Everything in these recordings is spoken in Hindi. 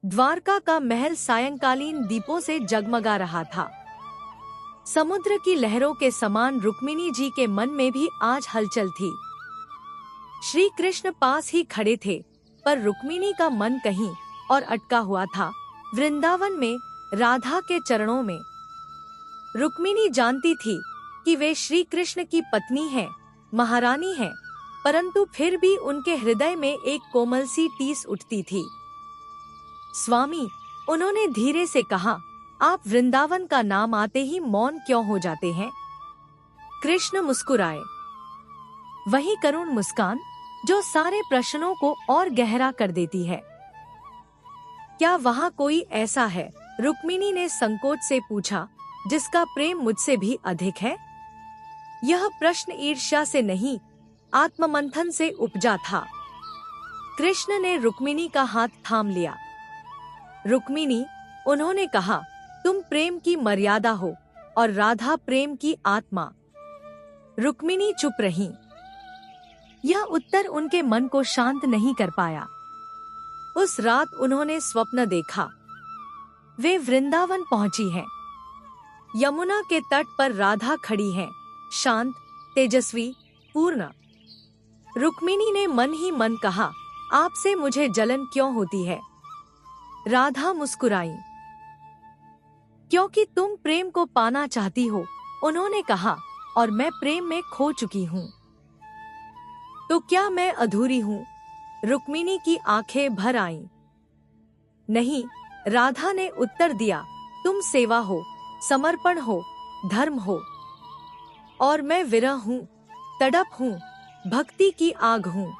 द्वारका का महल सायंकालीन दीपों से जगमगा रहा था। समुद्र की लहरों के समान रुक्मिणी जी के मन में भी आज हलचल थी। श्री कृष्ण पास ही खड़े थे, पर रुक्मिणी का मन कहीं और अटका हुआ था, वृंदावन में राधा के चरणों में। रुक्मिणी जानती थी कि वे श्री कृष्ण की पत्नी हैं, महारानी हैं, परंतु फिर भी उनके हृदय में एक कोमल सी टीस उठती थी। स्वामी, उन्होंने धीरे से कहा, आप वृंदावन का नाम आते ही मौन क्यों हो जाते हैं? कृष्ण मुस्कुराए, वही करुण मुस्कान जो सारे प्रश्नों को और गहरा कर देती है। क्या वहाँ कोई ऐसा है, रुक्मिणी ने संकोच से पूछा, जिसका प्रेम मुझसे भी अधिक है? यह प्रश्न ईर्ष्या से नहीं, आत्ममंथन से उपजा था। कृष्ण ने रुक्मिणी का हाथ थाम लिया। रुक्मिणी, उन्होंने कहा, तुम प्रेम की मर्यादा हो और राधा प्रेम की आत्मा। रुक्मिणी चुप रही। यह उत्तर उनके मन को शांत नहीं कर पाया। उस रात उन्होंने स्वप्न देखा। वे वृंदावन पहुंची हैं। यमुना के तट पर राधा खड़ी है, शांत, तेजस्वी, पूर्ण। रुक्मिणी ने मन ही मन कहा, आपसे मुझे जलन क्यों होती है? राधा मुस्कुराई। क्योंकि तुम प्रेम को पाना चाहती हो, उन्होंने कहा, और मैं प्रेम में खो चुकी हूँ। तो क्या मैं अधूरी हूँ? रुक्मिणी की आंखें भर आईं। नहीं, राधा ने उत्तर दिया, तुम सेवा हो, समर्पण हो, धर्म हो, और मैं विरह हूँ, तड़प हूँ, भक्ति की आग हूँ।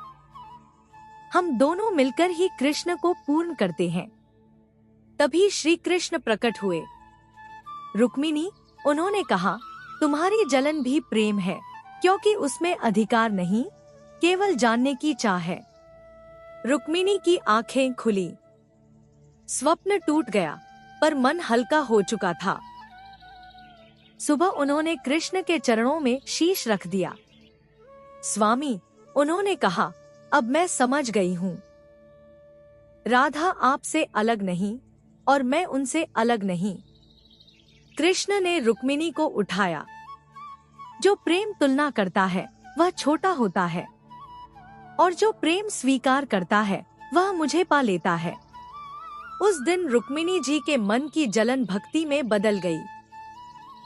हम दोनों मिलकर ही कृष्ण को पूर्ण करते हैं। तभी श्री कृष्ण प्रकट हुए। रुक्मिणी, उन्होंने कहा, तुम्हारी जलन भी प्रेम है, क्योंकि उसमें अधिकार नहीं, केवल जानने की चाह है। रुक्मिणी की आंखें खुली। स्वप्न टूट गया, पर मन हल्का हो चुका था। सुबह उन्होंने कृष्ण के चरणों में शीश रख दिया। स्वामी, उन्होंने कहा, अब मैं समझ गई हूँ। राधा आपसे अलग नहीं और मैं उनसे अलग नहीं। कृष्ण ने रुक्मिणी को उठाया। जो प्रेम तुलना करता है वह छोटा होता है, और जो प्रेम स्वीकार करता है वह मुझे पा लेता है। उस दिन रुक्मिणी जी के मन की जलन भक्ति में बदल गई,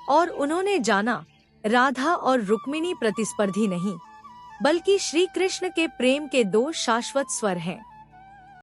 और उन्होंने जाना, राधा और रुक्मिणी प्रतिस्पर्धी नहीं, बल्कि श्री कृष्ण के प्रेम के दो शाश्वत स्वर हैं।